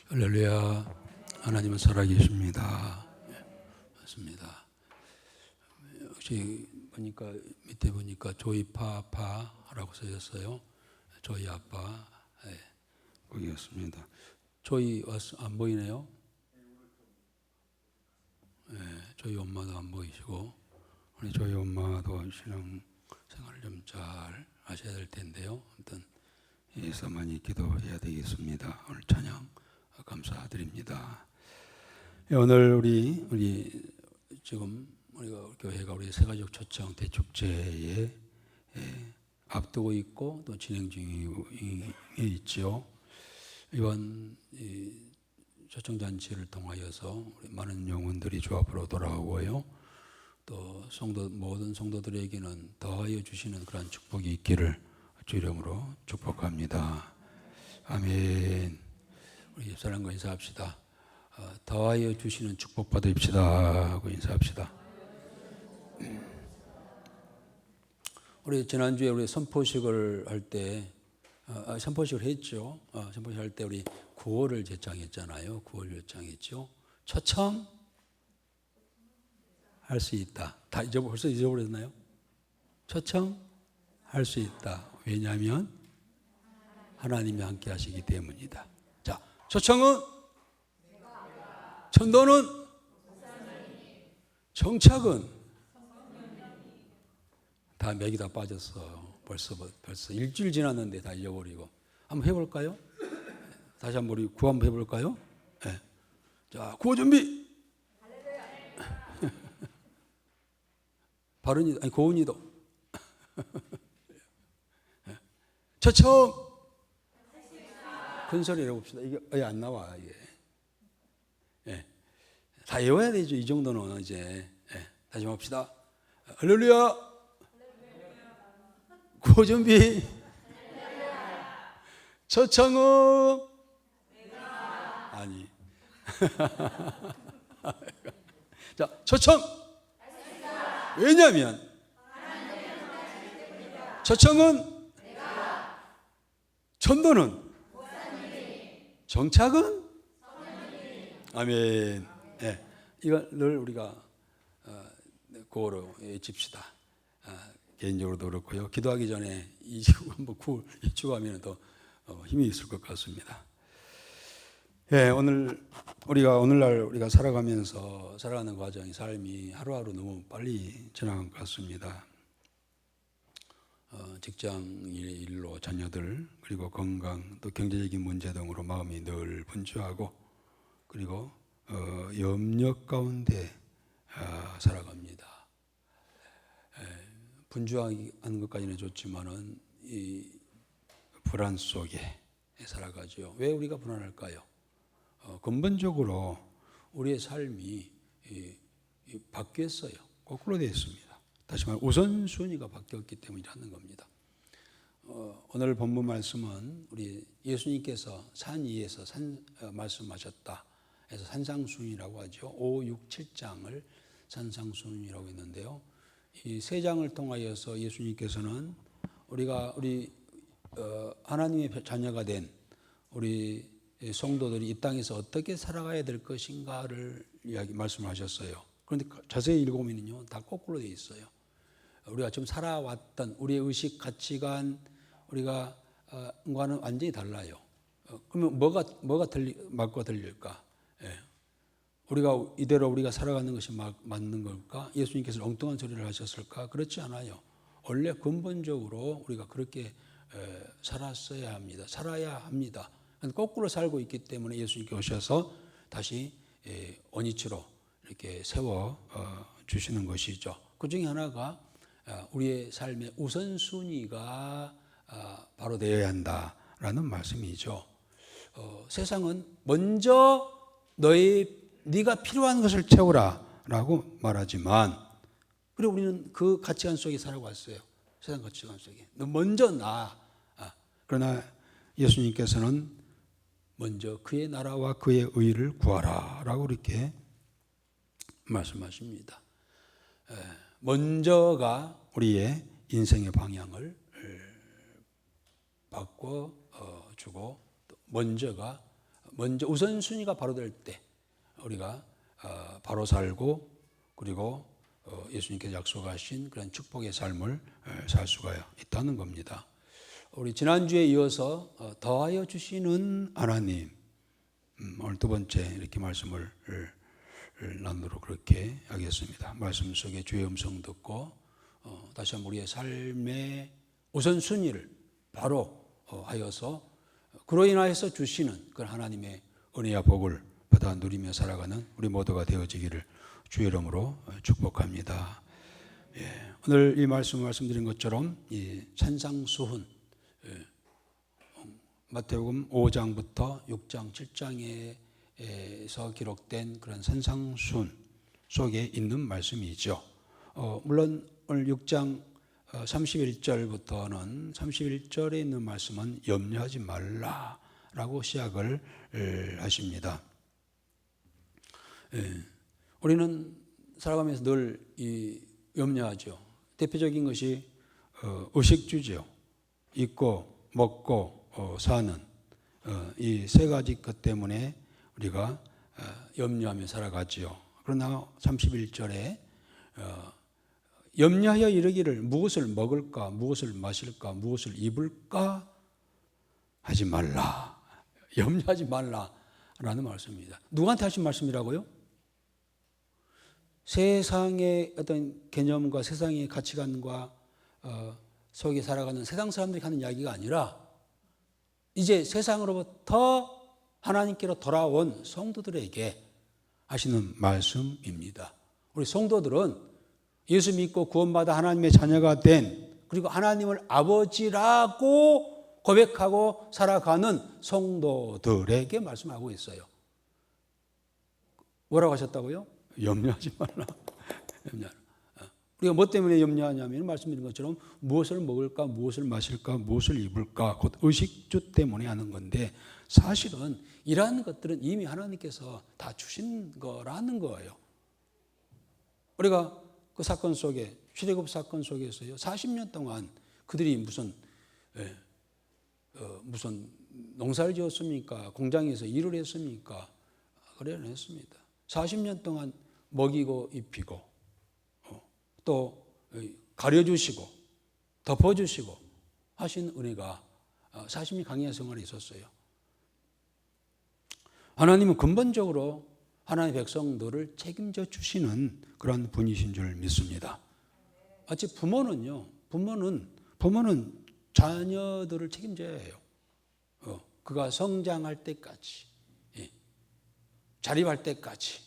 할렐루야. 하나님은 살아계십니다. 맞습니다. 혹시 보니까 밑에 보니까 조이파파라고 써졌어요. 조이 아빠. 네, 거기였습니다. 조이 안 보이네요. 네, 저희 엄마도 안 보이시고 우리 저희 엄마도 신앙 생활을 좀 잘 하셔야 될 텐데요. 아무튼 예서 많이 기도해야 되겠습니다. 오늘 찬양 감사드립니다. 오늘 우리 지금 우리가 교회가 우리 새가족 초청 대축제에 앞두고 있고 또 진행 중에 있죠. 이번 초청잔치를 통하여서 우리 많은 영혼들이 주 앞으로 돌아오고요. 또 모든 성도들에게는 더하여 주시는 그런 축복이 있기를 주 이름으로 축복합니다. 아멘. 우리 옆사람과 인사합시다. 더하여 주시는 축복 받읍시다 하고 인사합시다. 우리 지난주에 우리 선포식을 할 때 선포식을 했죠. 선포식 할 때 우리 구호를 제창했잖아요. 구호를 제창했죠. 초청 할 수 있다. 벌써 잊어버렸나요? 초청 할 수 있다. 왜냐하면 하나님이 함께 하시기 때문이다. 자, 초청은 천도는 정착은 다 맥이 다 빠졌어. 벌써 일주일 지났는데 다 잊어버리고. 한번 해볼까요? 다시 한번 우리 구호 한번 해볼까요? 네. 자, 구호 준비. 발음이 아니 고은이도. 초청. 큰 소리로 해봅시다. 이게 안 나와 이게. 예. 다 외워야 되죠. 이 정도는 이제. 예. 다시 한번 합시다. 할렐루야. 구호 준비. 초청은 아니. 자, 초청. 왜냐하면 초청은 천도는 정착은 아멘. 네, 이걸 늘 우리가 구호로 외칩시다. 개인적으로도 그렇고요. 기도하기 전에 이 한번 구호 외치고하면 더 힘이 있을 것 같습니다. 예, 오늘날 우리가 살아가는 과정이 삶이 하루하루 너무 빨리 지나간 것 같습니다. 직장 일로 자녀들 그리고 건강 또 경제적인 문제 등으로 마음이 늘 분주하고 그리고 염려 가운데 살아갑니다. 분주한 것까지는 좋지만은 이 불안 속에 살아가죠. 왜 우리가 불안할까요? 근본적으로 우리의 삶이 바뀌었어요. 거꾸로 되어 있습니다. 다시 말해 우선순위가 바뀌었기 때문이라는 겁니다. 오늘 본문 말씀은 우리 예수님께서 산 위에서 말씀하셨다 해서 산상순이라고 하죠. 5, 6, 7장을 산상순이라고 했는데요. 이 세 장을 통하여서 예수님께서는 우리 하나님의 자녀가 된 우리 성도들이 이 땅에서 어떻게 살아가야 될 것인가를 말씀하셨어요. 그런데 자세히 읽어보면요, 다 거꾸로 되어 있어요. 우리가 좀 살아왔던 우리의 의식, 가치관, 우리가과는 완전히 달라요. 그러면 뭐가 맞고 들릴까? 예. 이대로 우리가 살아가는 것이 맞는 걸까? 예수님께서 엉뚱한 소리를 하셨을까? 그렇지 않아요. 원래 근본적으로 우리가 그렇게 살아야 합니다. 거꾸로 살고 있기 때문에 예수님께 오셔서 다시 원위치로 이렇게 세워 주시는 것이죠. 그 중에 하나가 우리의 삶의 우선순위가 바로 되어야 한다라는 말씀이죠. 세상은 먼저 네가 필요한 것을 채우라라고 말하지만 그리고 우리는 그 가치관 속에 살아왔어요. 세상 가치관 속에. 너 먼저 그러나 예수님께서는 먼저 그의 나라와 그의 의를 구하라라고 이렇게 말씀하십니다. 먼저가 우리의 인생의 방향을 바꿔주고 먼저가 먼저 우선순위가 바로 될 때 우리가 바로 살고 그리고 예수님께서 약속하신 그런 축복의 삶을 살 수가 있다는 겁니다. 우리 지난주에 이어서 더하여 주시는 하나님, 오늘 두 번째 이렇게 말씀을 나누도록 그렇게 하겠습니다. 말씀 속에 주의 음성 듣고 다시 한번 우리의 삶의 우선순위를 바로 하여서 그로 인하여서 주시는 그 하나님의 은혜와 복을 받아 누리며 살아가는 우리 모두가 되어지기를 주의 이름으로 축복합니다. 오늘 이 말씀드린 것처럼 이 산상수훈, 마태복음 5장부터 6장, 7장에서 기록된 그런 산상수훈 속에 있는 말씀이죠. 물론 오늘 6장 31절부터는 31절에 있는 말씀은 염려하지 말라라고 시작을 하십니다. 우리는 살아가면서 늘 염려하죠. 대표적인 것이 의식주죠. 입고 먹고 사는 이 세 가지 것 때문에 우리가 염려하며 살아가지요. 그러나 31절에 염려하여 이르기를 무엇을 먹을까, 무엇을 마실까, 무엇을 입을까 하지 말라. 염려하지 말라라는 말씀입니다. 누구한테 하신 말씀이라고요? 세상의 어떤 개념과 세상의 가치관과 속에 살아가는 세상 사람들이 하는 이야기가 아니라 이제 세상으로부터 하나님께로 돌아온 성도들에게 하시는 말씀입니다. 우리 성도들은 예수 믿고 구원받아 하나님의 자녀가 된 그리고 하나님을 아버지라고 고백하고 살아가는 성도들에게 말씀하고 있어요. 뭐라고 하셨다고요? 염려하지 말라. 우리가 뭐 때문에 염려하냐면 말씀드린 것처럼 무엇을 먹을까, 무엇을 마실까, 무엇을 입을까 곧 의식주 때문에 하는 건데 사실은 이러한 것들은 이미 하나님께서 다 주신 거라는 거예요. 우리가 그 사건 속에 출애굽 사건 속에서요 40년 동안 그들이 무슨 농사를 지었습니까? 공장에서 일을 했습니까? 그래야 했습니다. 40년 동안 먹이고 입히고 또 가려주시고 덮어주시고 하신 은혜가 40년 광야 생활에 있었어요. 하나님은 근본적으로 하나님의 백성들을 책임져 주시는 그런 분이신 줄 믿습니다. 마치 부모는 자녀들을 책임져야 해요. 그가 성장할 때까지, 자립할 때까지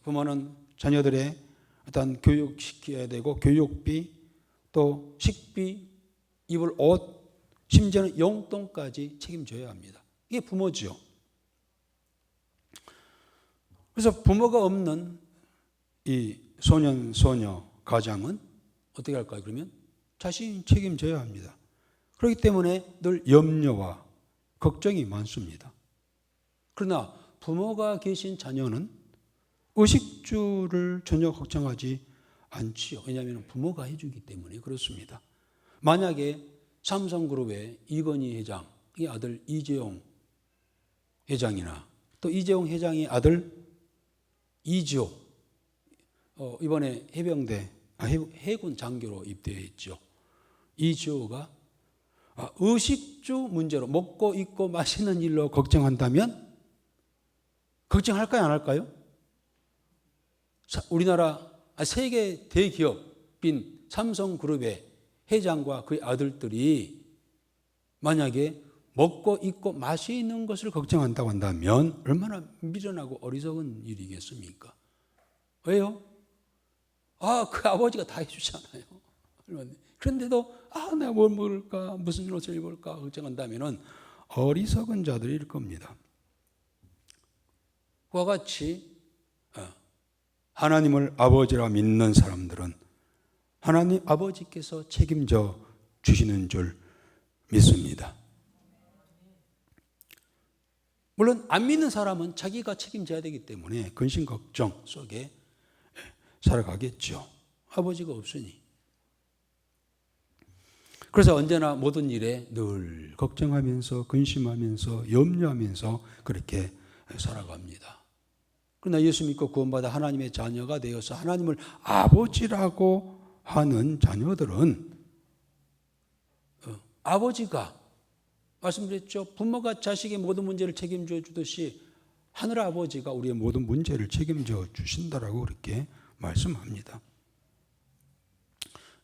부모는 자녀들의 어떤 교육시켜야 되고 교육비 또 식비 입을 옷 심지어는 용돈까지 책임져야 합니다. 이게 부모죠. 그래서 부모가 없는 이 소년 소녀 가장은 어떻게 할까요? 그러면 자신이 책임져야 합니다. 그렇기 때문에 늘 염려와 걱정이 많습니다. 그러나 부모가 계신 자녀는 의식주를 전혀 걱정하지 않지요. 왜냐하면 부모가 해주기 때문에 그렇습니다. 만약에 삼성그룹의 이건희 회장의 아들 이재용 회장이나 또 이재용 회장의 아들 이지호 이번에 해군 장교로 입대했죠. 이지호가 의식주 문제로 먹고 입고 마시는 일로 걱정한다면 걱정할까요? 안 할까요? 우리나라 세계 대기업인 삼성그룹의 회장과 그의 아들들이 만약에 먹고 입고 마시는 것을 걱정한다고 한다면 얼마나 미련하고 어리석은 일이겠습니까? 왜요? 그 아버지가 다 해주잖아요. 그런데도 내가 뭘 먹을까 무슨 옷을 입을까 걱정한다면 어리석은 자들일 겁니다. 그와 같이 하나님을 아버지라 믿는 사람들은 하나님 아버지께서 책임져 주시는 줄 믿습니다. 물론 안 믿는 사람은 자기가 책임져야 되기 때문에 근심 걱정 속에 살아가겠죠. 아버지가 없으니. 그래서 언제나 모든 일에 늘 걱정하면서 근심하면서 염려하면서 그렇게 살아갑니다. 그러나 예수 믿고 구원받아 하나님의 자녀가 되어서 하나님을 아버지라고 하는 자녀들은 아버지가 말씀드렸죠. 부모가 자식의 모든 문제를 책임져 주듯이 하늘 아버지가 우리의 모든 문제를 책임져 주신다라고 그렇게 말씀합니다.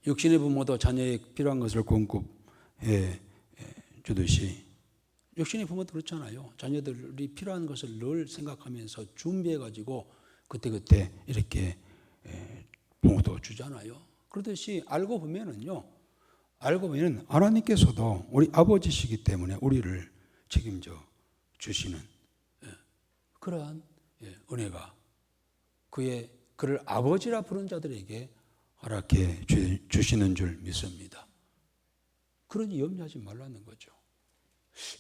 육신의 부모도 자녀에게 필요한 것을 공급해 주듯이 육신의 부모도 그렇잖아요. 자녀들이 필요한 것을 늘 생각하면서 준비해가지고 그때그때 이렇게 부모도 주잖아요. 그러듯이 알고 보면 하나님께서도 우리 아버지시기 때문에 우리를 책임져 주시는 그러한 은혜가 그를 아버지라 부른 자들에게 허락해 주시는 줄 믿습니다. 그러니 염려하지 말라는 거죠.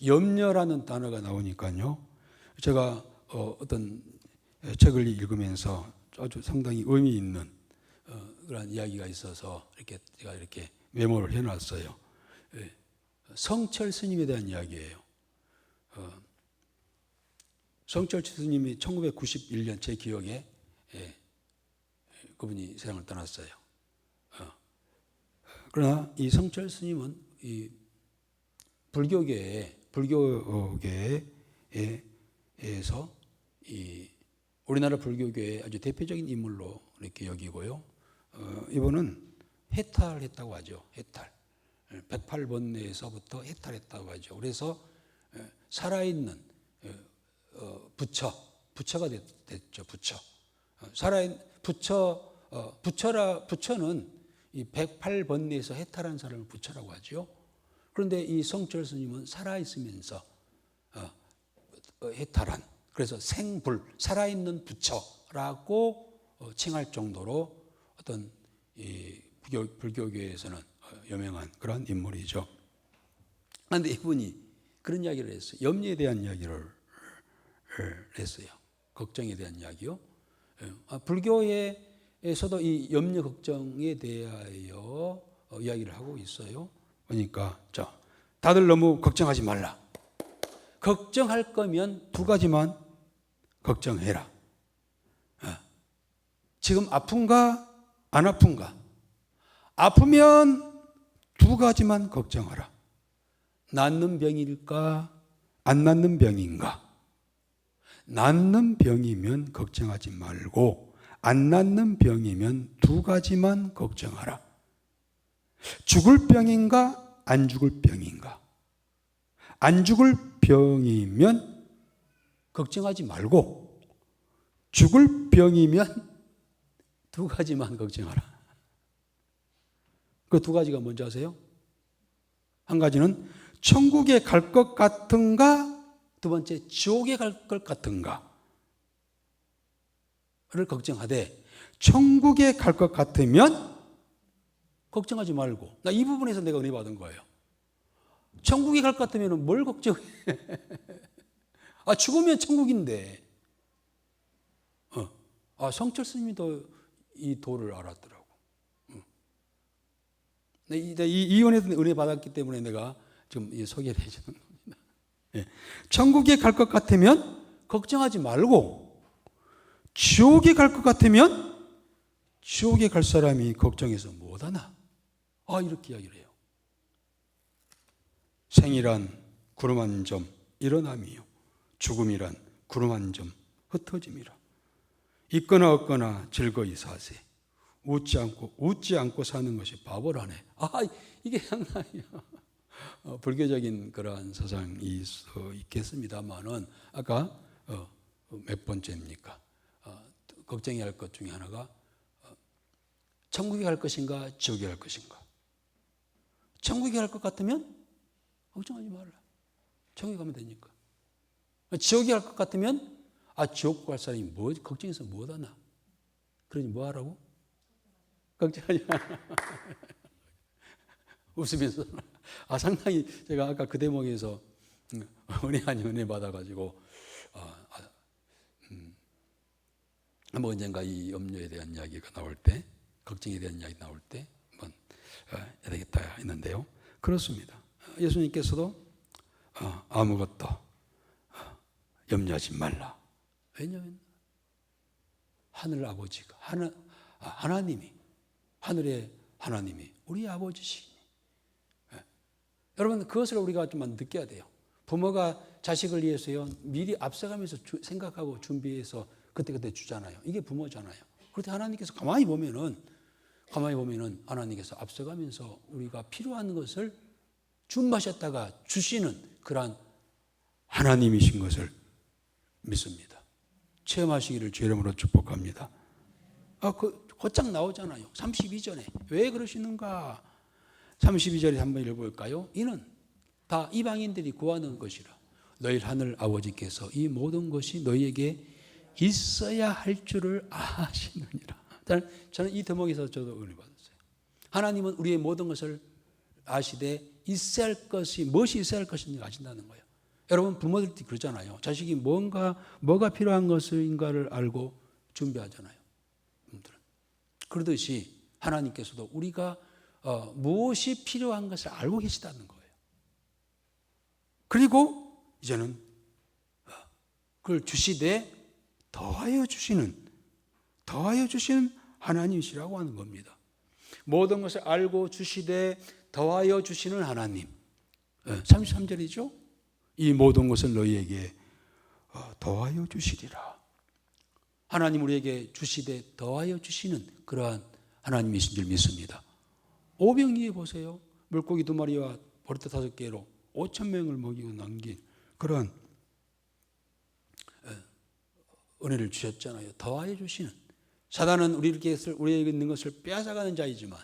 염려라는 단어가 나오니까요. 제가 어떤 책을 읽으면서 아주 상당히 의미 있는 그런 이야기가 있어서 제가 이렇게 메모를 해놨어요. 성철 스님에 대한 이야기예요. 성철 스님이 1991년 제 기억에 그분이 세상을 떠났어요. 그러나 이 성철 스님은 이 불교계에서 이 우리나라 불교계의 아주 대표적인 인물로 이렇게 여기고요. 이분은 해탈했다고 하죠. 해탈. 108번뇌에서부터 해탈했다고 하죠. 그래서 살아있는 부처가 됐죠. 부처는 이 108번뇌에서 해탈한 사람을 부처라고 하죠. 그런데 이 성철 스님은 살아있으면서 해탈한, 그래서 생불, 살아있는 부처라고 칭할 정도로 어떤 이 불교계에서는 유명한 그런 인물이죠. 그런데 이분이 그런 이야기를 했어요. 염려에 대한 이야기를 했어요. 걱정에 대한 이야기요. 불교에서도 이 염려 걱정에 대하여 이야기를 하고 있어요. 그러니까 다들 너무 걱정하지 말라. 걱정할 거면 두 가지만 걱정해라. 지금 아픈가 안 아픈가? 아프면 두 가지만 걱정하라. 낫는 병일까 안 낫는 병인가? 낫는 병이면 걱정하지 말고 안 낫는 병이면 두 가지만 걱정하라. 죽을 병인가 안 죽을 병인가? 안 죽을 병이면 걱정하지 말고 죽을 병이면 두 가지만 걱정하라. 그 두 가지가 뭔지 아세요? 한 가지는 천국에 갈 것 같은가? 두 번째, 지옥에 갈 것 같은가? 를 걱정하되 천국에 갈 것 같으면 걱정하지 말고. 나 이 부분에서 내가 은혜 받은 거예요. 천국에 갈 것 같으면 뭘 걱정해? 죽으면 천국인데. 성철 스님도 이 도를 알았더라고. 이 은혜 받았기 때문에 내가 지금 소개를 해주는 겁니다. 천국에 갈 것 같으면 걱정하지 말고, 지옥에 갈 것 같으면 지옥에 갈 사람이 걱정해서 못하나? 이렇게 이야기를 해요. 생이란 구름 한 점 일어남이요, 죽음이란 구름 한 점 흩어짐이라. 있거나 없거나 즐거이 사세. 웃지 않고 사는 것이 바보라네. 이게 상당히 불교적인 그러한 사상이 있겠습니다만은 아까 몇 번째입니까? 걱정해야 할 것 중에 하나가 천국에 갈 것인가 지옥에 갈 것인가. 천국에 갈 것 같으면 걱정하지 말라. 천국에 가면 되니까. 지옥에 갈 것 같으면 지옥 갈 사람이 걱정해서 못하나. 그러니 뭐 하라고? 걱정하지 말라. 웃으면서. 상당히 제가 아까 그 대목에서 은혜 아닌 은혜 받아가지고 뭐 언젠가 이 염려에 대한 이야기가 나올 때, 걱정에 대한 이야기 나올 때 한번 해야 되겠다 했는데요. 그렇습니다. 예수님께서도 아무것도 염려하지 말라. 왜냐하면 하늘 아버지가 하나님이 하늘의 하나님이 우리 아버지시니. 여러분 그것을 우리가 좀 느껴야 돼요. 부모가 자식을 위해서요 미리 앞서가면서 생각하고 준비해서 그때 주잖아요. 이게 부모잖아요. 그런데 하나님께서 가만히 보면은 하나님께서 앞서가면서 우리가 필요한 것을 준비하셨다가 주시는 그러한 하나님이신 것을 믿습니다. 체험하시기를 주 이름으로 축복합니다. 곧장 나오잖아요. 32절에 왜 그러시는가? 32절에 한번 읽어볼까요? 이는 다 이방인들이 구하는 것이라 너희 하늘 아버지께서 이 모든 것이 너희에게 있어야 할 줄을 아시느니라. 저는 이 대목에서 저도 은혜 받았어요. 하나님은 우리의 모든 것을 아시되 있어야 할 것이 무엇이 있어야 할 것인지 아신다는 거예요. 여러분 부모들도 그러잖아요. 자식이 뭐가 필요한 것인가를 알고 준비하잖아요. 그러듯이 하나님께서도 우리가 무엇이 필요한 것을 알고 계시다는 거예요. 그리고 이제는 그걸 주시되 더하여 주시는 하나님이시라고 하는 겁니다. 모든 것을 알고 주시되 더하여 주시는 하나님. 33절이죠. 이 모든 것을 너희에게 더하여 주시리라. 하나님 우리에게 주시되 더하여 주시는 그러한 하나님이신 줄 믿습니다. 오병이에 보세요. 물고기 2마리와 보리떡 5개로 5,000명을 먹이고 남긴 그러한 은혜를 주셨잖아요. 더하여 주시는. 사단은 우리에게 있는 것을 빼앗아가는 자이지만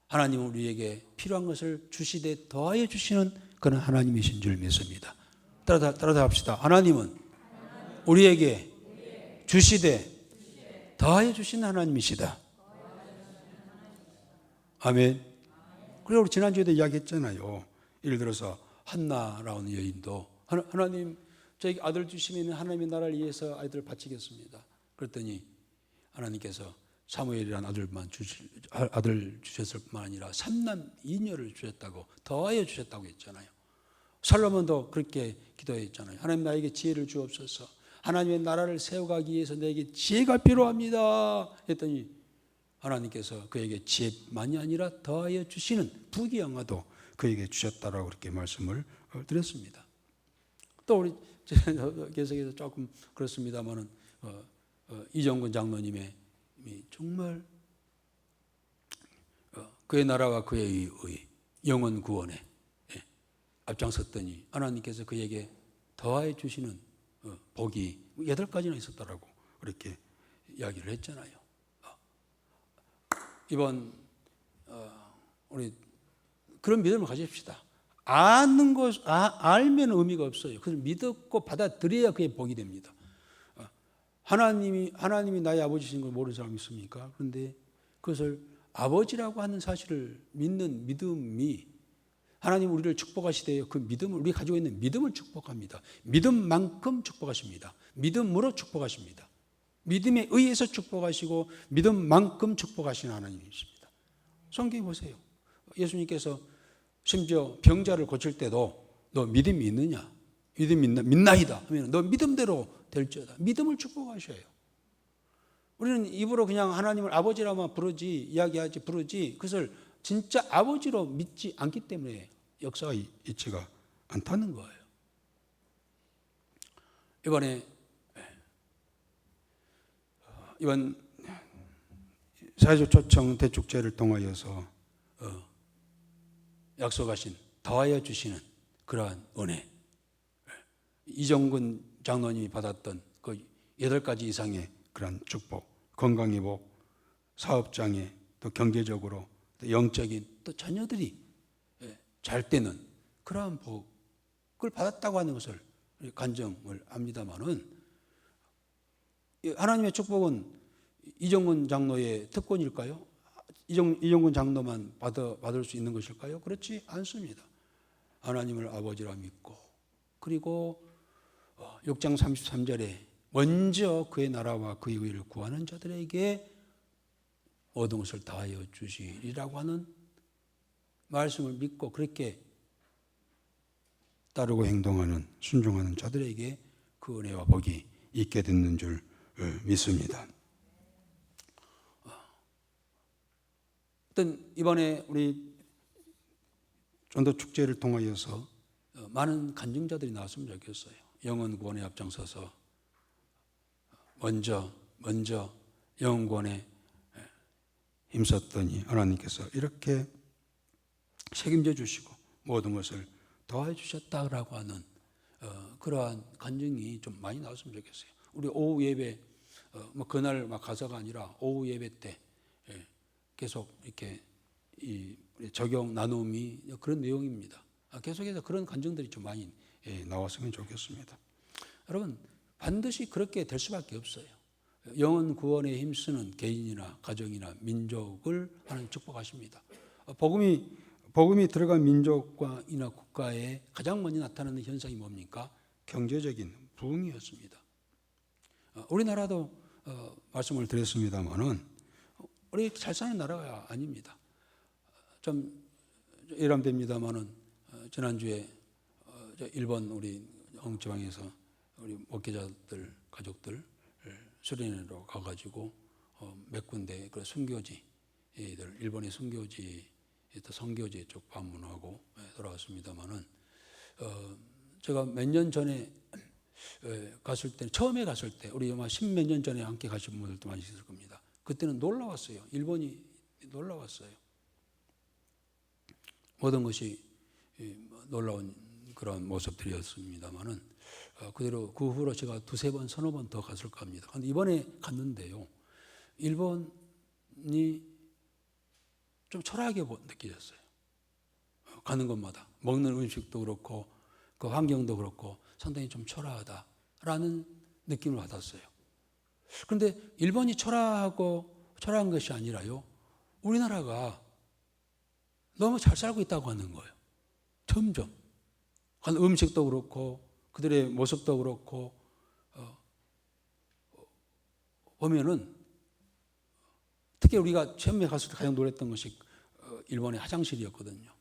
하나님은 우리에게 필요한 것을 주시되 더하여 주시는 그런 하나님이신 줄 믿습니다. 따라서 합시다. 하나님은 우리에게 주시되 더하여 주시는 하나님이시다. 아멘. 그리고 우리 지난주에도 이야기했잖아요. 예를 들어서 한나라는 여인도 하나님 저에게 아들 주시면 하나님의 나라를 위해서 아이들을 바치겠습니다. 그랬더니 하나님께서 사무엘이라는 아들 주셨을 뿐만 아니라 3남 2녀를 주셨다고 더하여 주셨다고 했잖아요. 솔로몬도 그렇게 기도했잖아요. 하나님 나에게 지혜를 주옵소서. 하나님의 나라를 세워가기 위해서 내게 지혜가 필요합니다. 했더니 하나님께서 그에게 지혜만이 아니라 더하여 주시는 부귀영화도 그에게 주셨다라고 그렇게 말씀을 드렸습니다. 또 우리 계속해서 조금 그렇습니다만은 이정근 장로님의 정말 그의 나라와 그의 영혼 구원에 앞장섰더니 하나님께서 그에게 더하여 주시는 복이 8가지나 있었다라고 그렇게 이야기를 했잖아요. 이번 우리 그런 믿음을 가집시다. 아는 것 알면 의미가 없어요. 그걸 믿고 받아들여야 그게 복이 됩니다. 하나님이 나의 아버지신 걸 모르는 사람이 있습니까? 그런데 그것을 아버지라고 하는 사실을 믿는 믿음이 하나님 우리를 축복하시되 그 믿음을 우리 가지고 있는 믿음을 축복합니다. 믿음만큼 축복하십니다. 믿음으로 축복하십니다. 믿음에 의해서 축복하시고 믿음만큼 축복하시는 하나님이십니다. 성경에 보세요. 예수님께서 심지어 병자를 고칠 때도 너 믿음이 있느냐? 믿음이 믿나이다 하면 너 믿음대로 될지어다. 믿음을 축복하셔요. 우리는 입으로 그냥 하나님을 아버지라만 이야기하지 부르지 그것을 진짜 아버지로 믿지 않기 때문에 역사가 있지가 않다는 거예요. 이번 사회적 초청 대축제를 통하여서 약속하신 더하여 주시는 그러한 은혜, 이정근 장로님이 받았던 그 8가지 이상의 그러한 축복, 건강회복, 사업장애, 또 경제적으로, 또 영적인, 또 자녀들이 잘 되는 그러한 복을 받았다고 하는 것을 간증을 합니다만은 하나님의 축복은 이정근 장로의 특권일까요? 이정근 장로만 받을 수 있는 것일까요? 그렇지 않습니다. 하나님을 아버지라 믿고 그리고 6장 33절에 먼저 그의 나라와 그의 의를 구하는 자들에게 모든 것을 다하여 주시리라고 하는 말씀을 믿고 그렇게 따르고 행동하는 순종하는 자들에게 그 은혜와 복이 있게 되는 줄 믿습니다. 어떤 이번에 우리 전도 축제를 통하여서 많은 간증자들이 나왔으면 좋겠어요. 영혼 구원에 앞장서서 먼저 영혼 구원에 힘썼더니 하나님께서 이렇게 책임져 주시고 모든 것을 도와주셨다라고 하는 그러한 간증이 좀 많이 나왔으면 좋겠어요. 우리 오후 예배 뭐 그날 막 가서가 아니라 오후 예배 때 계속 이렇게 이 적용 나눔이 그런 내용입니다. 계속해서 그런 간증들이 좀 많이 나왔으면 좋겠습니다. 여러분 반드시 그렇게 될 수밖에 없어요. 영혼 구원에 힘쓰는 개인이나 가정이나 민족을 하나님 축복하십니다. 복음이 들어간 민족과 이나 국가에 가장 먼저 나타나는 현상이 뭡니까? 경제적인 부흥이었습니다. 우리나라도 말씀을 드렸습니다만은 우리 잘 사는 나라가 아닙니다. 좀 예람됩니다만은 지난주에 일본 우리 지방에서 우리 목회자들 가족들 수련회로 가가지고 몇 군데 그 순교지들 일본의 순교지 또 선교지 쪽 방문하고 돌아왔습니다만은 제가 몇 년 전에 갔을 때 처음에 갔을 때 우리 아마 10몇 년 전에 함께 가신 분들도 많이 있을 겁니다. 그때는 놀라웠어요. 일본이 놀라웠어요. 모든 것이 놀라운 그런 모습들이었습니다만은 그대로 그 후로 제가 두세 번, 서너 번 더 갔을 겁니다. 그런데 이번에 갔는데요. 일본이 좀 초라하게 느껴졌어요. 가는 곳마다 먹는 음식도 그렇고 그 환경도 그렇고 상당히 좀 초라하다라는 느낌을 받았어요. 그런데 일본이 초라한 것이 아니라요. 우리나라가 너무 잘 살고 있다고 하는 거예요. 점점. 음식도 그렇고 그들의 모습도 그렇고 보면은 특히 우리가 처음에 갔을 때 가장 놀랐던 것이 일본의 화장실이었거든요.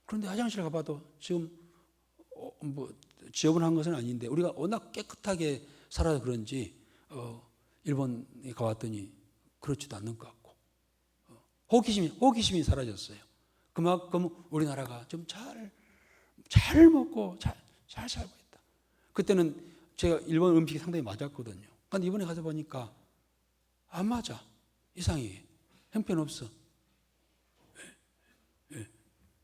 그런데 화장실 가봐도 지금 뭐 지저분한 것은 아닌데 우리가 워낙 깨끗하게 살아서 그런지 일본에 가봤더니 그렇지도 않는 것 같고 호기심이 사라졌어요. 그만큼 우리나라가 좀 잘 먹고 잘 살고 있다. 그때는 제가 일본 음식이 상당히 맞았거든요. 그런데 이번에 가서 보니까 안 맞아. 이상해. 형편없어.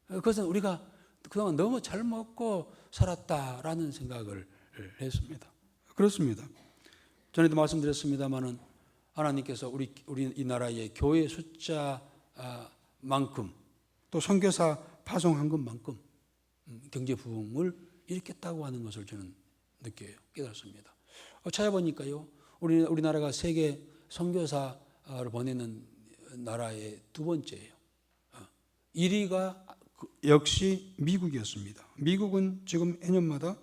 그것은 우리가 그동안 너무 잘 먹고 살았다라는 생각을 했습니다. 그렇습니다. 전에도 말씀드렸습니다마는 하나님께서 우리 이 나라의 교회 숫자만큼 또 선교사 파송한 것만큼 경제 부흥을 일으켰다고 하는 것을 저는 느껴요. 깨닫습니다. 찾아보니까요, 우리나라가 세계 선교사를 보내는 나라의 두 번째예요. 1위가 역시 미국이었습니다. 미국은 지금 해년마다가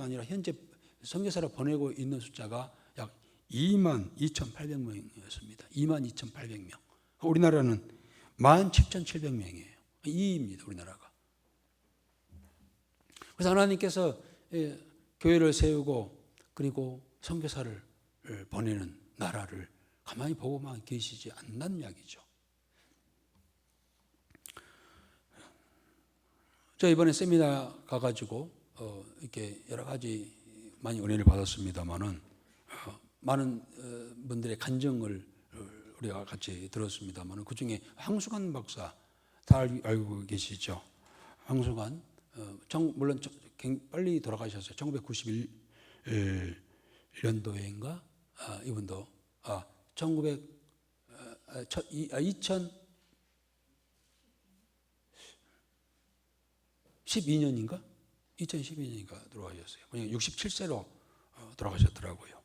아니라 현재 선교사를 보내고 있는 숫자가 약 22,800명이었습니다. 22,800명. 우리나라는 17,700명이에요. 2위입니다. 우리나라가. 그래서 하나님께서 교회를 세우고 그리고 선교사를 보내는 나라를 가만히 보고만 계시지 않는 이야기죠. 저 이번에 세미나 가가지고 이렇게 여러 가지 많이 은혜를 받았습니다만은 많은 분들의 간증을 우리가 같이 들었습니다만은 그 중에 황수관 박사 다 알고 계시죠? 황수관 물론 빨리 돌아가셨어요. 1991년도인가 이분도 2012년인가? 2012년인가 돌아가셨어요. 그냥 67세로 돌아가셨더라고요.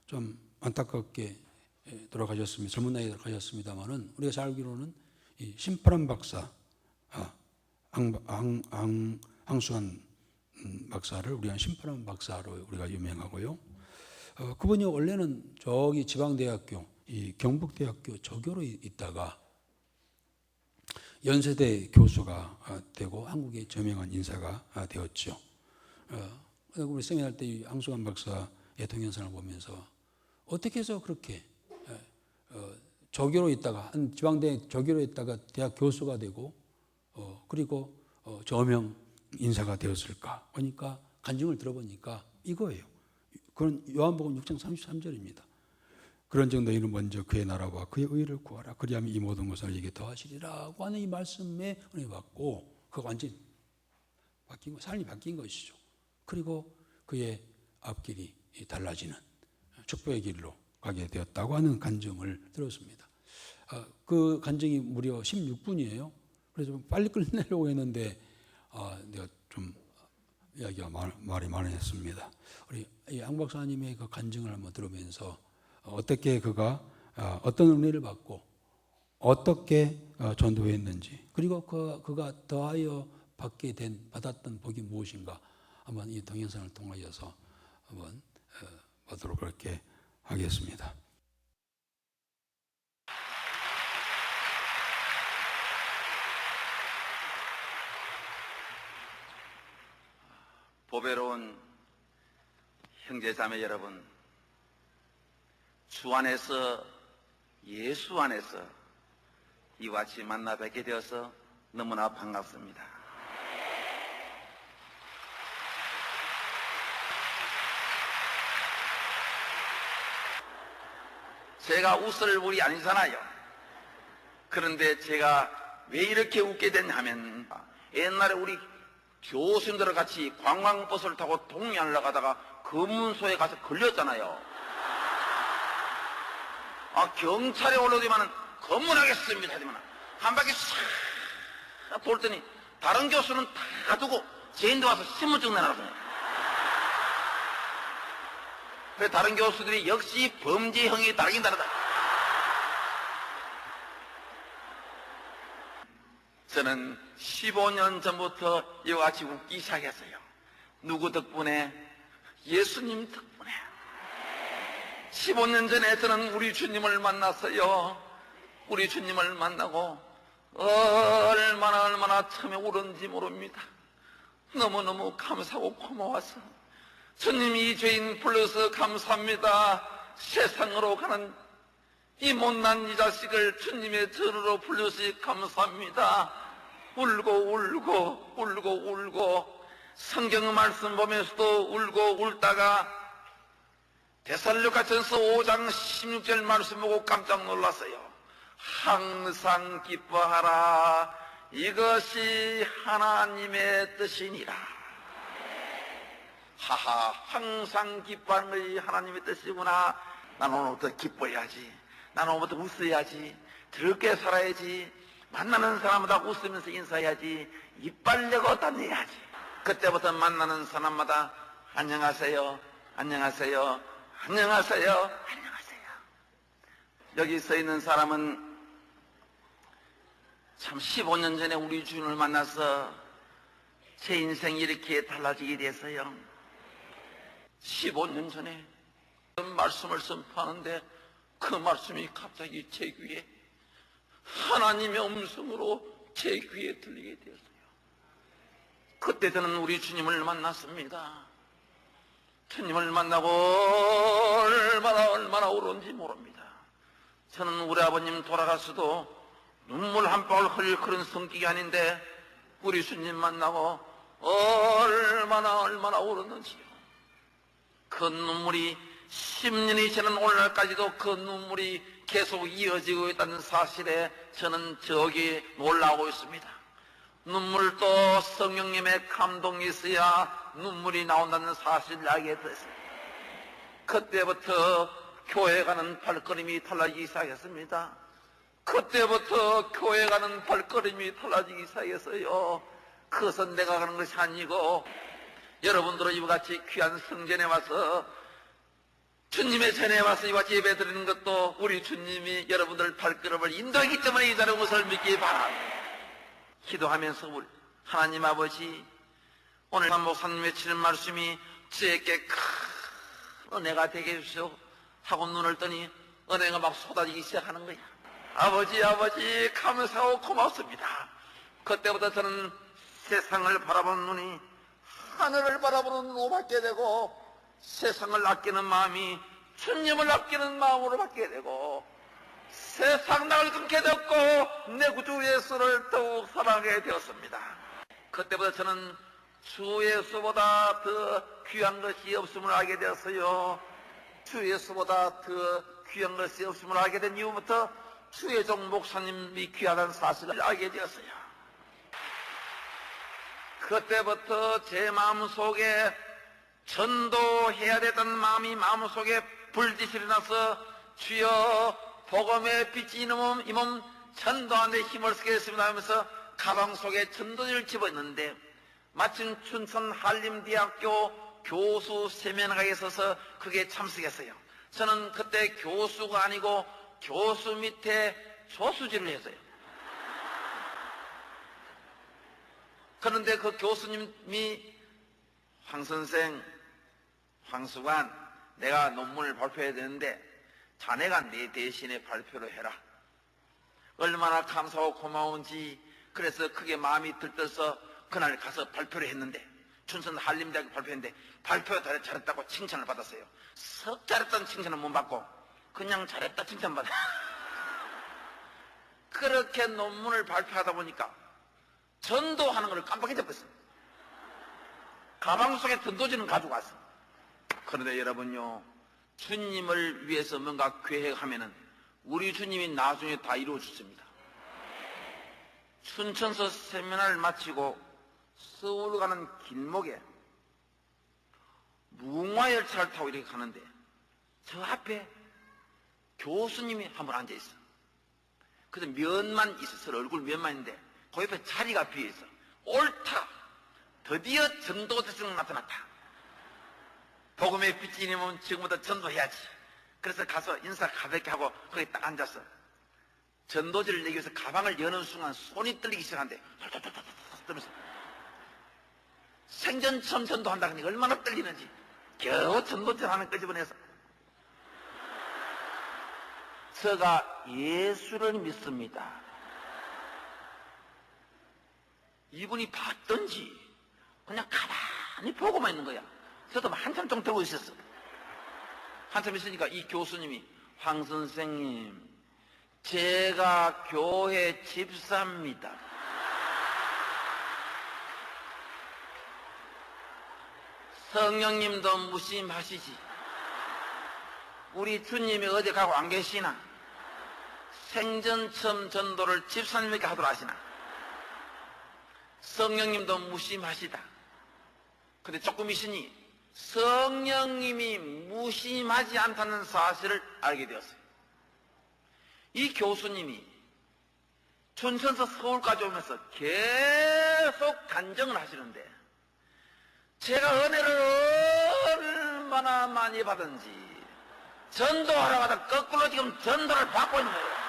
좀 안타깝게 돌아가셨습니다. 젊은 나이에 돌아가셨습니다만은 우리가 잘 알기로는 이 심파란 박사, 황수환 박사를 우리가 심파란 박사로 우리가 유명하고요. 그분이 원래는 저기 지방대학교, 이 경북대학교 조교로 있다가 연세대 교수가 되고 한국의 저명한 인사가 되었죠. 우리 세미나할 때 황수관 박사의 동영상을 보면서 어떻게 해서 그렇게 조교로 있다가 한 지방대 조교로 있다가 대학 교수가 되고 그리고 저명 인사가 되었을까? 그러니까 간증을 들어보니까 이거예요. 그건 요한복음 6장 33절입니다. 그런즉 너희는 먼저 그의 나라와 그의 의를 구하라. 그리하면 이 모든 것을 너희에게 더하시리라고 하는 이 말씀에 은혜 받고 그 완전히 바뀐 거, 삶이 바뀐 것이죠. 그리고 그의 앞길이 달라지는 축복의 길로 가게 되었다고 하는 간증을 들었습니다. 그 간증이 무려 16분이에요. 그래서 좀 빨리 끝내려고 했는데 내가 좀 이야기가 말이 많았습니다. 우리 양 박사님의 그 간증을 한번 들으면서 어떻게 그가 어떤 은혜를 받고 어떻게 전도했는지 그리고 그가 더하여 받았던 복이 무엇인가 한번 이 동영상을 통하여서 한번 보도록 그렇게 하겠습니다. 보배로운 형제자매 여러분, 주 안에서 예수 안에서 이와 같이 만나 뵙게 되어서 너무나 반갑습니다. 제가 웃을 물이 아니잖아요. 그런데 제가 왜 이렇게 웃게 됐냐 하면 옛날에 우리 교수님들과 같이 관광버스를 타고 동해안을 가다가 검문소에 가서 걸렸잖아요. 경찰에 올라오더니만 검문하겠습니다 하더만 한 바퀴 싹 돌더니 다른 교수는 다 두고 제인도 와서 신분증 내놔서 그래서 다른 교수들이 역시 범죄형이 다르긴 다르다. 저는 15년 전부터 이와 같이 웃기 시작했어요. 누구 덕분에? 예수님 덕분에. 15년 전에 저는 우리 주님을 만났어요. 우리 주님을 만나고 얼마나 처음에 울었는지 모릅니다. 너무너무 감사하고 고마워서 주님이 죄인 불러서 감사합니다. 세상으로 가는 이 못난 이 자식을 주님의 전으로 불러서 감사합니다. 울고 성경 말씀 보면서도 울고 울다가 데살로니가전서 5장 16절 말씀 보고 깜짝 놀랐어요. 항상 기뻐하라. 이것이 하나님의 뜻이니라. 하하, 항상 기뻐하는 것이 하나님의 뜻이구나. 나는 오늘부터 기뻐해야지. 나는 오늘부터 웃어야지. 즐겁게 살아야지. 만나는 사람마다 웃으면서 인사해야지. 이빨 내고 다녀야지. 그때부터 만나는 사람마다 안녕하세요. 안녕하세요. 안녕하세요. 안녕하세요. 여기 서 있는 사람은 참 15년 전에 우리 주님을 만나서 제 인생이 이렇게 달라지게 됐어요. 15년 전에 말씀을 선포하는데 그 말씀이 갑자기 제 귀에 하나님의 음성으로 제 귀에 들리게 되었어요. 그때 저는 우리 주님을 만났습니다. 주님을 만나고 얼마나 울었는지 모릅니다. 저는 우리 아버님 돌아갔어도 눈물 한 방울 흘릴 그런 성격이 아닌데 우리 주님 만나고 얼마나 울었는지요. 그 눈물이 10년이 지난 오늘날까지도 그 눈물이 계속 이어지고 있다는 사실에 저는 저기 놀라고 있습니다. 눈물도 성령님의 감동이 있어야 눈물이 나온다는 사실을 알게 됐습니다. 그때부터 교회 가는 발걸음이 달라지기 시작했습니다. 그때부터 교회 가는 발걸음이 달라지기 시작했어요. 그것은 내가 가는 것이 아니고 여러분들은 이와 같이 귀한 성전에 와서 주님의 전에 와서 이와 같이 예배 드리는 것도 우리 주님이 여러분들 발걸음을 인도하기 때문에 이다는 것을 믿기 바랍니다. 기도하면서 우리 하나님 아버지, 오늘 목사님의 치는 말씀이 저에게 큰 은혜가 되게 해주시오 하고 눈을 뜨니 은혜가 막 쏟아지기 시작하는 거야. 아버지 감사하고 고맙습니다. 그때부터 저는 세상을 바라보는 눈이 하늘을 바라보는 눈으로 바뀌게 되고, 세상을 아끼는 마음이 주님을 아끼는 마음으로 바뀌게 되고, 세상 나를 끊게 되었고 내 구주 예수를 더욱 사랑하게 되었습니다. 그때부터 저는 주 예수보다 더 귀한 것이 없음을 알게 되었어요. 주 예수보다 더 귀한 것이 없음을 알게 된 이후부터 주의 종 목사님이 귀하다는 사실을 알게 되었어요. 그때부터 제 마음속에 전도해야 되던 마음이 마음속에 불빛이 나서 주여 복음의 빛이 이 몸 전도하는 데 힘을 쓰게 됐습니다 하면서 가방 속에 전도지를 집어있는데, 마침 춘천 한림대학교 교수 세면가에 있어서 그게 참석했어요. 저는 그때 교수가 아니고 교수 밑에 조수질을 했어요. 그런데 그 교수님이 황 선생, 황수관, 내가 논문을 발표해야 되는데 자네가 내 대신에 발표를 해라. 얼마나 감사하고 고마운지. 그래서 그게 마음이 들떠서 그날 가서 발표를 했는데, 춘천 한림대학교 발표했는데 발표 잘했다고 칭찬을 받았어요. 썩 잘했다는 칭찬은 못 받고 그냥 잘했다 칭찬받아. 그렇게 논문을 발표하다 보니까 전도하는 걸 깜빡잊어버렸어요. 가방 속에 전도지는 가지고 왔어. 그런데 여러분요, 주님을 위해서 뭔가 계획하면은 우리 주님이 나중에 다 이루어 주십니다. 춘천서 세미나를 마치고 서울 가는 길목에 무궁화열차를 타고 이렇게 가는데 저 앞에 교수님이 한 분 앉아 있어. 그래서 면만 있었어. 얼굴 면만 있는데 그 옆에 자리가 비어 있어. 옳다. 드디어 전도대성 나타났다. 복음의 빛이 있으면 지금부터 전도해야지. 그래서 가서 인사 가볍게 하고 거기 딱 앉았어. 전도지를 내기 위해서 가방을 여는 순간 손이 떨리기 시작한대. 떨면서 생전 처음 전도한다니까 얼마나 떨리는지 겨우 전도지를 하나 끄집어내서, 제가 예수를 믿습니다. 이분이 봤던지 그냥 가만히 보고만 있는 거야. 저도 한참 좀 들고 있었어. 한참 있으니까 이 교수님이, 황 선생님, 제가 교회 집사입니다. 성령님도 무심하시지. 우리 주님이 어디 가고 안 계시나? 생전 처음 전도를 집사님에게 하도록 하시나? 성령님도 무심하시다. 근데 조금 있으니 성령님이 무심하지 않다는 사실을 알게 되었어요. 이 교수님이 춘천에서 서울까지 오면서 계속 간증을 하시는데, 제가 은혜를 얼마나 많이 받은지 전도하러 가다 거꾸로 지금 전도를 받고 있는 거예요.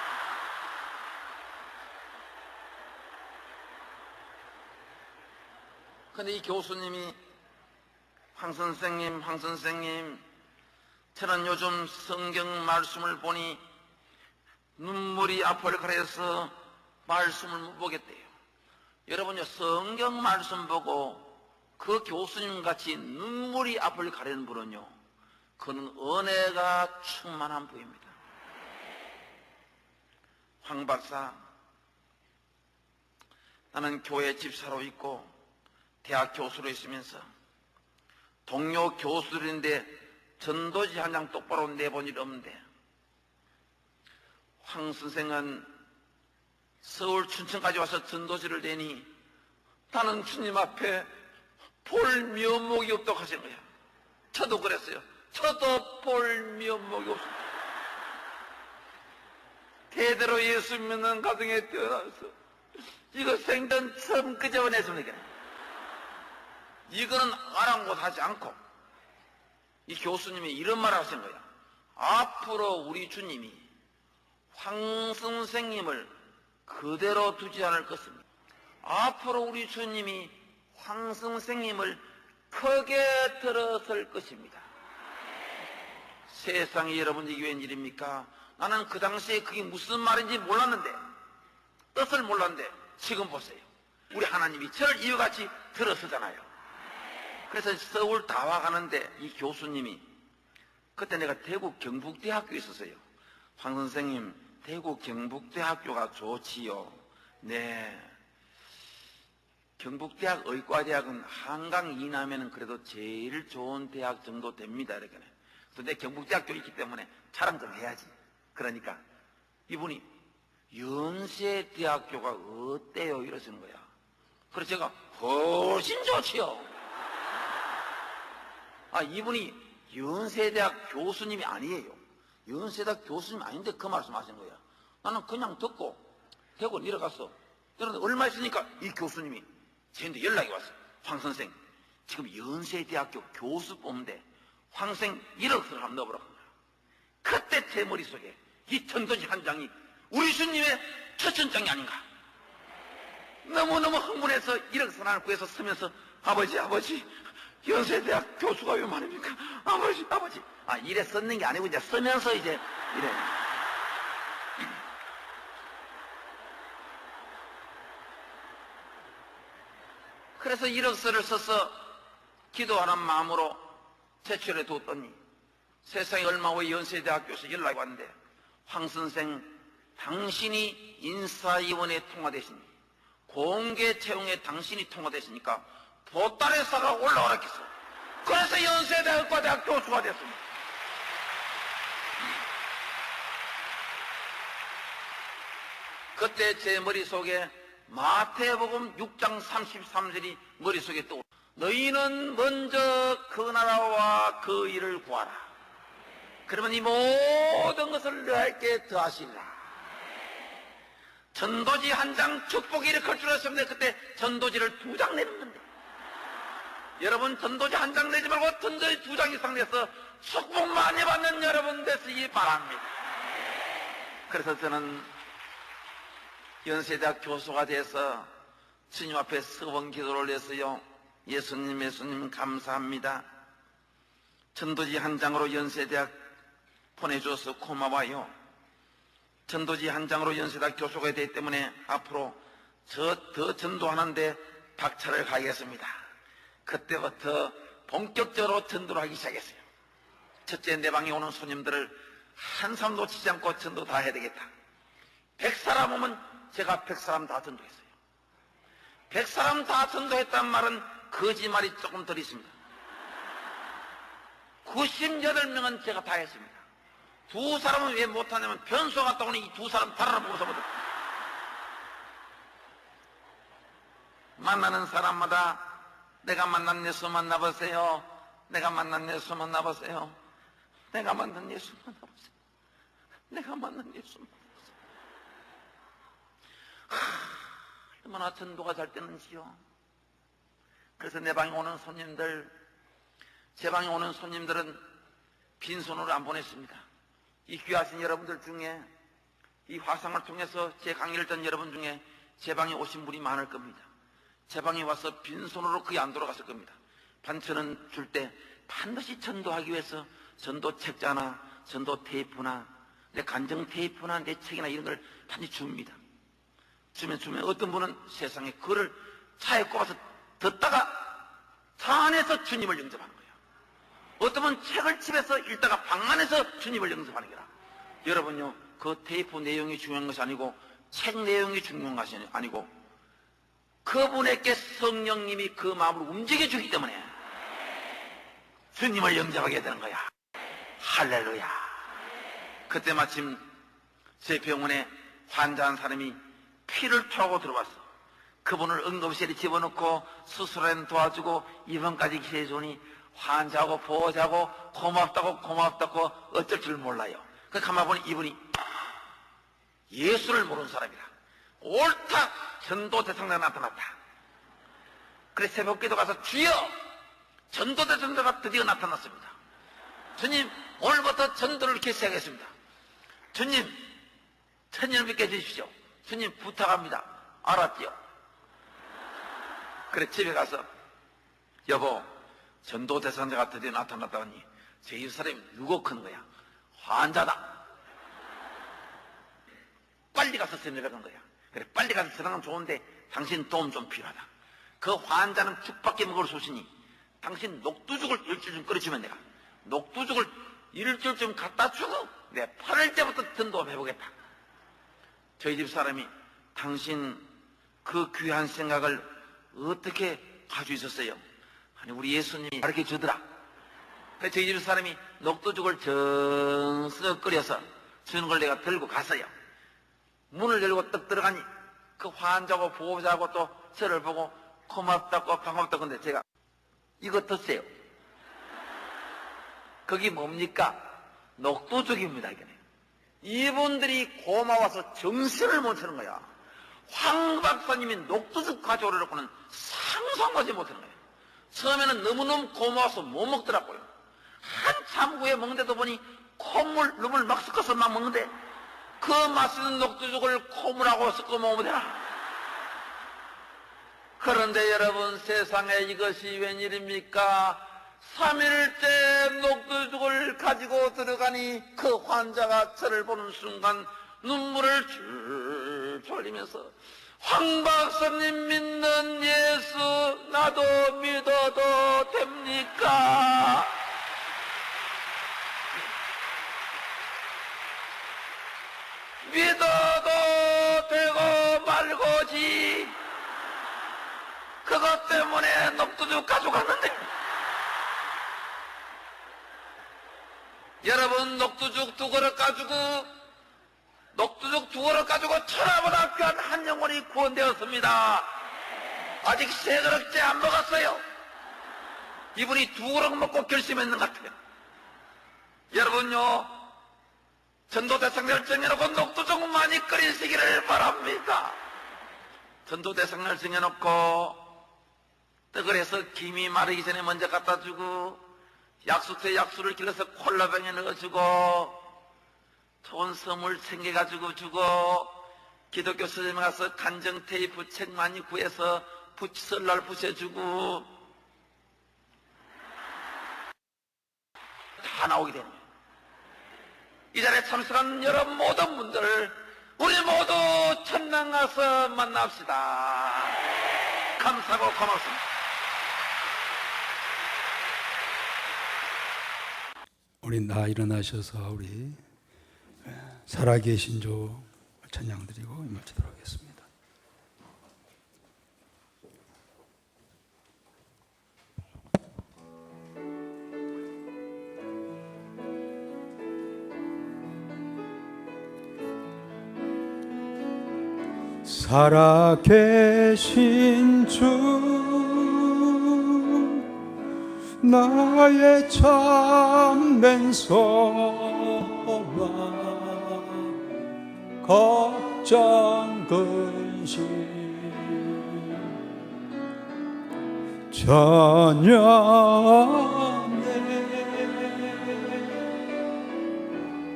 근데 이 교수님이, 황 선생님, 저는 요즘 성경 말씀을 보니 눈물이 앞을 가려서 말씀을 못 보겠대요. 여러분요, 성경 말씀 보고 그 교수님 같이 눈물이 앞을 가리는 분은요, 그는 은혜가 충만한 분입니다. 황 박사, 나는 교회 집사로 있고 대학 교수로 있으면서 동료 교수들인데 전도지 한 장 똑바로 내본 일 없는데, 황 선생은 서울 춘천까지 와서 전도지를 내니 나는 주님 앞에 볼 면목이 없다고 하시는 거야. 저도 그랬어요. 저도 볼 면목이 없습니다. 대대로 예수 믿는 가정에 태어나서 이거 생전 처음 끄집어냈습니다. 이거는 아랑곳하지 않고 이 교수님이 이런 말을 하신 거야. 앞으로 우리 주님이 황 선생님을 그대로 두지 않을 것입니다. 앞으로 우리 주님이 황 선생님을 크게 들어설 것입니다. 세상에 여러분, 이게 웬일입니까? 나는 그 당시에 그게 무슨 말인지 몰랐는데, 뜻을 몰랐는데 지금 보세요. 우리 하나님이 저를 이와 같이 들어서잖아요. 그래서 서울 다화 가는데 이 교수님이, 그때 내가 대구 경북대학교에 있었어요. 황 선생님, 대구 경북대학교가 좋지요. 네. 경북대학 의과대학은 한강 이남에는 그래도 제일 좋은 대학 정도 됩니다. 이렇게. 그래서 내 경북대학교 있기 때문에 자랑 좀 해야지. 그러니까 이분이 연세대학교가 어때요? 이러시는 거야. 그래서 제가 훨씬 좋지요. 이분이 연세대학 교수님이 아니에요. 연세대학 교수님 아닌데 그 말씀하시는 거야. 나는 그냥 듣고 대구 내려갔어. 그런데 얼마 있으니까 이 교수님이 저한테 연락이 왔어. 황 선생, 지금 연세대학교 교수 뽑는데 황 선생 1억을 한번 넣어보라고. 그때 제 머릿속에 이 전도지 한 장이 우리 주님의 첫천장이 아닌가. 너무너무 흥분해서 1억 선안을 구해서 서면서 아버지 연세대학 교수가 왜 말입니까? 아버지 이래 썼는 게 아니고 이제 쓰면서 이제 이래. 그래서 1억서를 써서 기도하는 마음으로 제출해 뒀더니 세상에 얼마 후에 연세대학교에서 연락이 왔는데, 황 선생, 당신이 인사위원회에 통과되시니 공개 채용에 당신이 통과되시니까 보따리사가 올라오라 했어. 그래서 연세대학과대학 교수가 됐습니다. 그때 제 머릿속에 마태복음 6장 33절이 머릿속에 떠오르. 너희는 먼저 그 나라와 그 일을 구하라. 그러면 이 모든 것을 너에게 더하시리라. 전도지 한 장 축복이 일으킬 줄 알았습니다. 그때 전도지를 2장 내렸는데, 여러분 전도지 한 장 내지 말고 전도지 2장 이상 내서 축복 많이 받는 여러분 되시기 바랍니다. 그래서 저는 연세대학 교수가 돼서 주님 앞에 서원 기도를 했어요. 예수님 감사합니다. 전도지 한 장으로 연세대학 보내줘서 고마워요. 전도지 한 장으로 연세대학 교수가 되기 때문에 앞으로 더 전도하는데 박차를 가겠습니다. 그때부터 본격적으로 전도를 하기 시작했어요. 첫째, 내 방에 오는 손님들을 한 사람 놓치지 않고 전도 다 해야 되겠다. 100사람 오면 제가 100사람 다 전도했어요. 100사람 다 전도했다는 말은 거짓말이 조금 덜 있습니다. 98명은 제가 다 했습니다. 2사람은 왜 못하냐면 변수가 갔다 오니 이 2사람 달아나 보고서 못. 만나는 사람마다 내가 만난 예수 만나보세요. 내가 만난 예수 만나보세요. 내가 만난 예수 만나보세요. 내가 만난 예수 만나보세요. 얼마나 전도가 잘 되는지요. 그래서 내 방에 오는 손님들, 제 방에 오는 손님들은 빈손으로 안 보냈습니다. 이 귀하신 여러분들 중에, 이 화상을 통해서 제 강의를 듣는 여러분 중에 제 방에 오신 분이 많을 겁니다. 제 방에 와서 빈손으로 거의 안 돌아갔을 겁니다. 반찬은 줄 때 반드시 전도하기 위해서 전도 책자나 전도 테이프나 내 간정 테이프나 내 책이나 이런 걸 반드시 줍니다. 주면 어떤 분은 세상에 그를 차에 꼽아서 듣다가 차 안에서 주님을 영접하는 거예요. 어떤 분은 책을 집에서 읽다가 방 안에서 주님을 영접하는 거라. 여러분요, 그 테이프 내용이 중요한 것이 아니고 책 내용이 중요한 것이 아니고 그분에게 성령님이 그 마음을 움직여주기 때문에 주님을 영접하게 되는 거야. 할렐루야. 그때 마침 제 병원에 환자한 사람이 피를 토하고 들어왔어. 그분을 응급실에 집어넣고 수술은 도와주고 입원까지 해주니 환자하고 보호자하고 고맙다고 어쩔 줄 몰라요. 그 가만 보니 이분이 예수를 모르는 사람이라. 옳다, 전도 대상자가 나타났다. 그래서 새벽 기도 가서 주여, 전도 대상자가 드디어 나타났습니다. 주님, 오늘부터 전도를 이렇게 시작했습니다. 주님, 천년을 믿게 해주십시오. 주님 부탁합니다. 알았지요? 그래 집에 가서 여보, 전도 대상자가 드디어 나타났다더니 제 집사람이 누구큰 거야. 환자다. 빨리 가서 전도를 간 거야. 그래 빨리 가서 전화하면 좋은데 당신 도움 좀 필요하다. 그 환자는 죽밖에 먹을 수 없으니 당신 녹두죽을 일주일 좀 끓여주면 내가 녹두죽을 일주일 좀 갖다 주고 내 8일 때부터 든도해보겠다. 저희 집 사람이 당신 그 귀한 생각을 어떻게 가지고 있었어요? 아니 우리 예수님이 가르쳐 주더라. 그래서 저희 집 사람이 녹두죽을 정성 끓여서 주는 걸 내가 들고 갔어요. 문을 열고 딱 들어가니 그 환자고 보호자고 또 저를 보고 고맙다고 반갑다고 근데 제가 이거 드세요. 거기 뭡니까? 녹두죽입니다. 이분들이 고마워서 정신을 못 차는 거야. 황 박사님이 녹두죽 가져오려고는 상상하지 못하는 거예요. 처음에는 너무너무 고마워서 못 먹더라고요. 한참 후에 먹는데도 보니 콧물, 눈물 막 섞어서 막 먹는데 그 맛있는 녹두죽을 콧물하고 섞어 먹으면 되나? 그런데 여러분 세상에 이것이 웬일입니까? 3일째 녹두죽을 가지고 들어가니 그 환자가 저를 보는 순간 눈물을 줄줄 흘리면서 황 박사님 믿는 예수 나도 믿어도 됩니까? 믿어도 되고 말고지 그것 때문에 녹두죽 가져갔는데 여러분 녹두죽 2그릇 가지고 녹두죽 2그릇 가지고 천하보다 귀한 한 영혼이 구원되었습니다. 아직 3그릇째 안 먹었어요. 이분이 2그릇 먹고 결심했는 것 같아요. 여러분요 전도대상을 정해놓고 녹두죽 많이 끓이시기를 바랍니다. 전도대상을 정해놓고 떡을 해서 김이 마르기 전에 먼저 갖다 주고 약수터에 약수를 길러서 콜라병에 넣어주고 좋은 선물 챙겨가지고 주고 기독교 서점에 가서 간정 테이프 책 많이 구해서 설날 붙여주고 다 나오게 됩니다. 이 자리에 참석한 여러분 모든 분들 우리 모두 천당 가서 만납시다. 감사하고 고맙습니다. 우리 나 일어나셔서 우리 살아계신 주 찬양드리고 마치도록 하겠습니다. 살아계신 주 나의 참된 소망 걱정 근심 전연해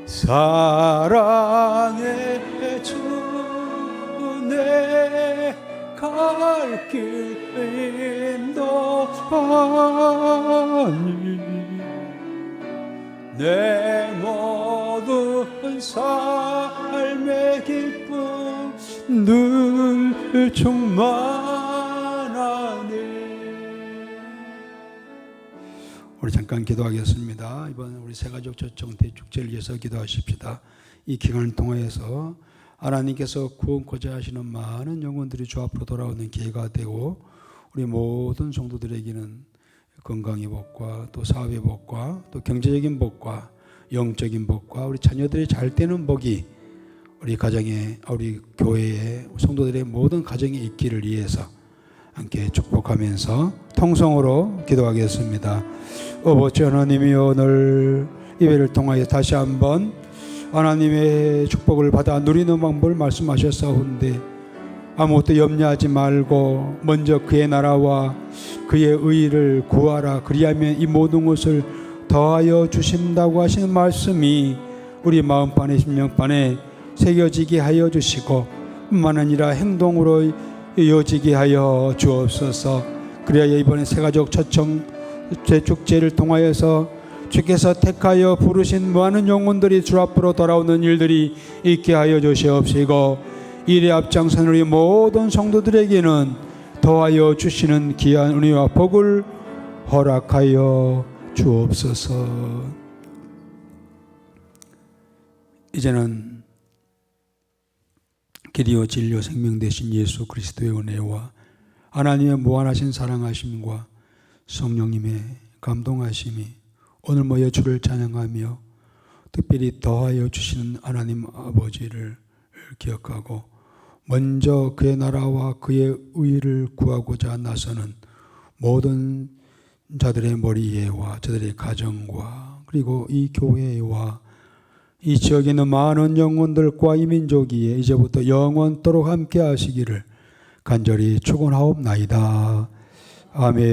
사랑의 주 내 갈 길 인도하니 내 모든 삶의 기쁨 늘 충만하네. 우리 잠깐 기도하겠습니다. 이번 우리 새가족 초청 대축제를 위해서 기도하십시다. 이 기간을 통해서 하나님께서 구원코자 하시는 많은 영혼들이 주 앞으로 돌아오는 기회가 되고 우리 모든 성도들에게는 건강의 복과 또 사업의 복과 또 경제적인 복과 영적인 복과 우리 자녀들이 잘 되는 복이 우리 가정에 우리 교회에 성도들의 모든 가정에 있기를 위해서 함께 축복하면서 통성으로 기도하겠습니다. 아버지 하나님이 오늘 예배를 통하여 다시 한번 하나님의 축복을 받아 누리는 방법을 말씀하셨사온데 아무것도 염려하지 말고 먼저 그의 나라와 그의 의를 구하라. 그리하면 이 모든 것을 더하여 주신다고 하시는 말씀이 우리 마음판에 심령판에 새겨지게 하여 주시고 뿐만 아니라 행동으로 이어지게 하여 주옵소서. 그래야 이번에 새가족 초청 대축제를 통하여서 주께서 택하여 부르신 많은 영혼들이 주 앞으로 돌아오는 일들이 있게 하여 주시옵시고 일에 앞장선 우리 모든 성도들에게는 더하여 주시는 귀한 은혜와 복을 허락하여 주옵소서. 이제는 길이요 진리요 생명 되신 예수 그리스도의 은혜와 하나님의 무한하신 사랑하심과 성령님의 감동하심이 오늘 모여 주를 찬양하며 특별히 더하여 주시는 하나님 아버지를 기억하고 먼저 그의 나라와 그의 의를 구하고자 나서는 모든 자들의 머리에와 저들의 가정과 그리고 이 교회와 이 지역에 있는 많은 영혼들과 이 민족이 이제부터 영원토록 함께 하시기를 간절히 축원하옵나이다. 아멘.